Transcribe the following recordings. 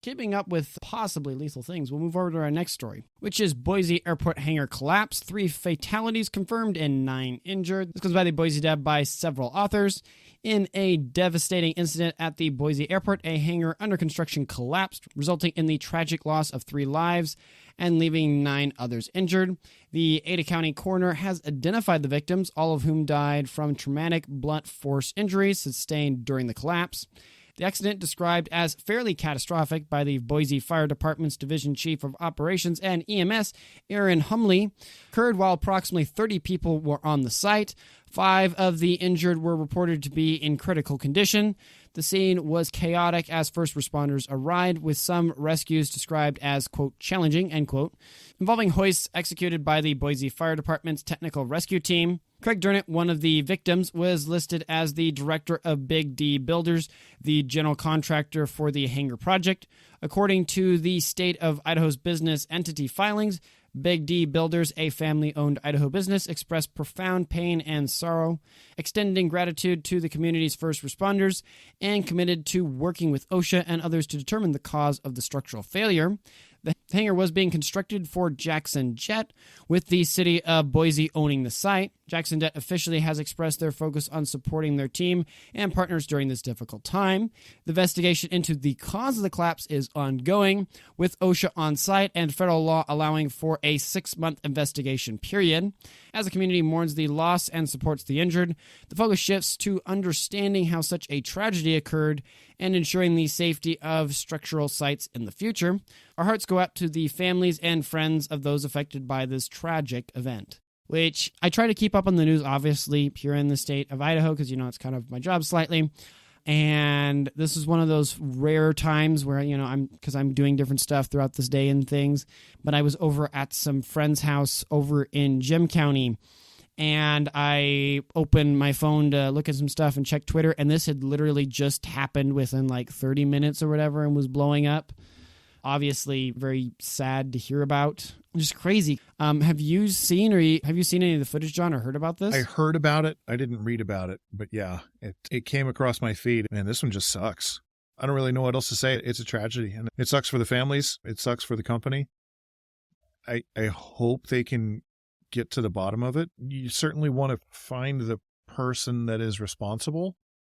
Keeping up with possibly lethal things, we'll move over to our next story, which is Boise Airport hangar collapse. 3 fatalities confirmed and 9 injured. This comes by the Boise Deb by several authors. In a devastating incident at the Boise Airport, a hangar under construction collapsed, resulting in the tragic loss of 3 lives and leaving 9 others injured. The Ada County coroner has identified the victims, all of whom died from traumatic blunt force injuries sustained during the collapse. The accident, described as fairly catastrophic by the Boise Fire Department's Division Chief of Operations and EMS, Aaron Humley, occurred while approximately 30 people were on the site. 5 of the injured were reported to be in critical condition. The scene was chaotic as first responders arrived, with some rescues described as, quote, challenging, end quote, involving hoists executed by the Boise Fire Department's technical rescue team. Craig Durnett, one of the victims, was listed as the director of Big D Builders, the general contractor for the hangar project. According to the state of Idaho's business entity filings, Big D Builders, a family-owned Idaho business, expressed profound pain and sorrow, extending gratitude to the community's first responders, and committed to working with OSHA and others to determine the cause of the structural failure. The hangar was being constructed for Jackson Jet, with the city of Boise owning the site. Jackson Jet officially has expressed their focus on supporting their team and partners during this difficult time. The investigation into the cause of the collapse is ongoing, with OSHA on site and federal law allowing for a 6-month investigation period. As the community mourns the loss and supports the injured, the focus shifts to understanding how such a tragedy occurred and ensuring the safety of structural sites in the future. Our hearts go out to the families and friends of those affected by this tragic event, which I try to keep up on the news, obviously, here in the state of Idaho, because, it's kind of my job slightly. And this is one of those rare times where, I'm doing different stuff throughout this day and things. But I was over at some friend's house over in Gem County, and I opened my phone to look at some stuff and check Twitter, and this had literally just happened within like 30 minutes or whatever and was blowing up. Obviously, very sad to hear about. Just crazy. Have you seen any of the footage, John, or heard about this? I heard about it. I didn't read about it, but yeah, it came across my feed. Man, this one just sucks. I don't really know what else to say. It's a tragedy, and it sucks for the families. It sucks for the company. I hope they can get to the bottom of it. You certainly want to find the person that is responsible,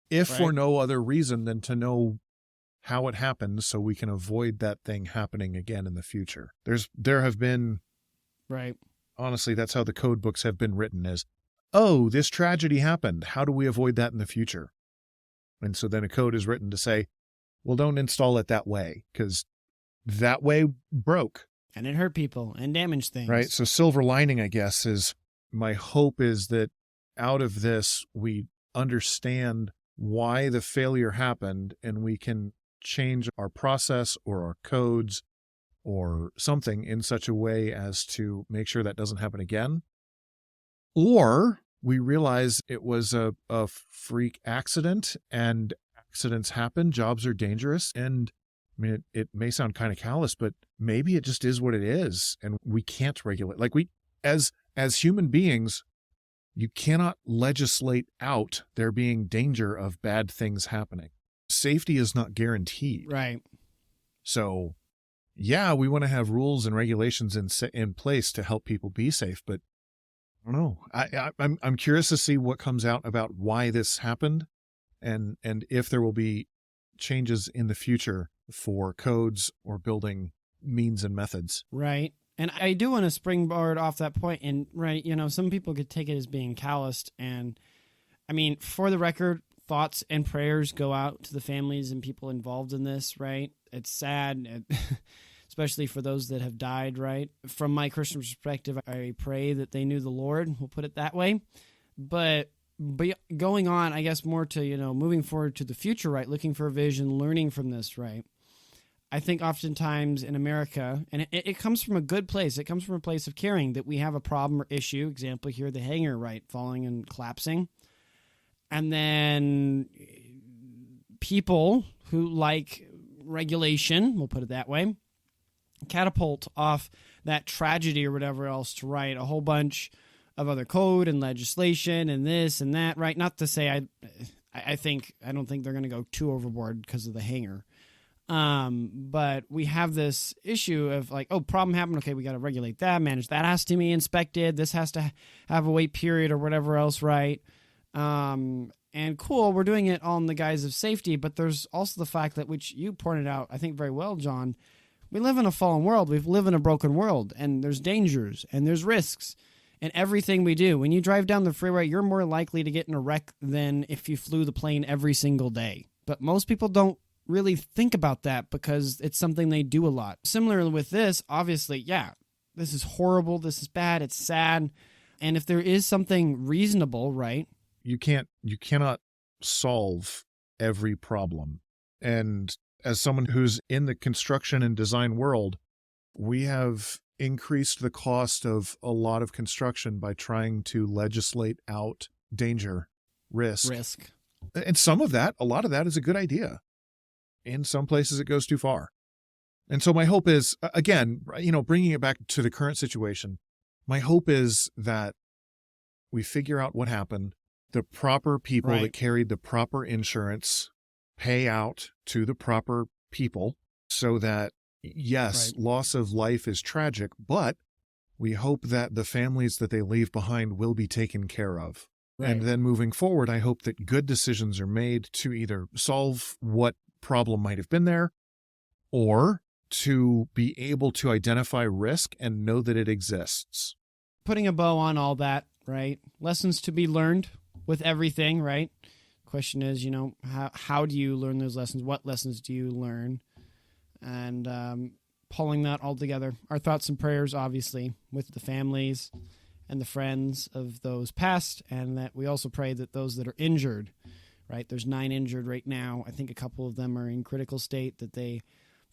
if for no other reason than to know how it happened so we can avoid that thing happening again in the future. There have been, honestly, that's how the code books have been written, as, oh, this tragedy happened. How do we avoid that in the future? And so then a code is written to say, well, don't install it that way, because that way broke. And it hurt people and damaged things. Right. So silver lining, I guess, is my hope is that out of this, we understand why the failure happened, and we can change our process or our codes or something in such a way as to make sure that doesn't happen again. Or we realize it was a freak accident, and accidents happen, jobs are dangerous, and I mean, it may sound kind of callous, but maybe it just is what it is, and we can't regulate. Like, as human beings, you cannot legislate out there being danger of bad things happening. Safety is not guaranteed. Right. So, yeah, we want to have rules and regulations in place to help people be safe, but I don't know. I'm curious to see what comes out about why this happened, and if there will be changes in the future for codes or building means and methods. Right. And I do want to springboard off that point. And, some people could take it as being calloused. And, I mean, for the record, thoughts and prayers go out to the families and people involved in this, right? It's sad, especially for those that have died, right? From my Christian perspective, I pray that they knew the Lord. We'll put it that way. But going on, I guess, more to, moving forward to the future, right? Looking for a vision, learning from this, right? I think oftentimes in America, and it comes from a good place. It comes from a place of caring that we have a problem or issue. Example here, the hangar, right? Falling and collapsing. And then people who like regulation, we'll put it that way, catapult off that tragedy or whatever else to write a whole bunch of other code and legislation and this and that, right? Not to say I don't think they're going to go too overboard because of the hangar. But we have this issue of like, oh, problem happened. Okay, we got to regulate that, manage that. Has to be inspected. This has to have a wait period or whatever else, right? And cool, we're doing it on the guise of safety, but there's also the fact that, which you pointed out, I think very well, John, we live in a fallen world. We live in a broken world, and there's dangers and there's risks in everything we do. When you drive down the freeway, you're more likely to get in a wreck than if you flew the plane every single day. But most people don't really think about that because it's something they do a lot. Similarly with this, obviously, yeah, this is horrible. This is bad. It's sad. And if there is something reasonable, right? You cannot solve every problem. And as someone who's in the construction and design world, we have increased the cost of a lot of construction by trying to legislate out danger, risk. And a lot of that is a good idea. In some places it goes too far. And so my hope is, again, bringing it back to the current situation, my hope is that we figure out what happened. The proper people that carried the proper insurance pay out to the proper people so that, yes, loss of life is tragic, but we hope that the families that they leave behind will be taken care of. Right. And then moving forward, I hope that good decisions are made to either solve what problem might have been there or to be able to identify risk and know that it exists. Putting a bow on all that, right? Lessons to be learned with everything, right? Question is, how do you learn those lessons? What lessons do you learn? And pulling that all together. Our thoughts and prayers, obviously, with the families and the friends of those passed, and that we also pray that those that are injured, right? There's 9 injured right now. I think a couple of them are in critical state, that they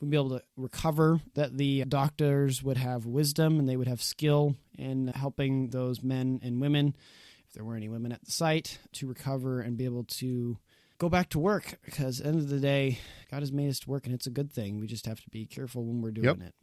would be able to recover, that the doctors would have wisdom and they would have skill in helping those men and women, if there were any women at the site, to recover and be able to go back to work. Because at the end of the day, God has made us to work, and it's a good thing. We just have to be careful when we're doing it.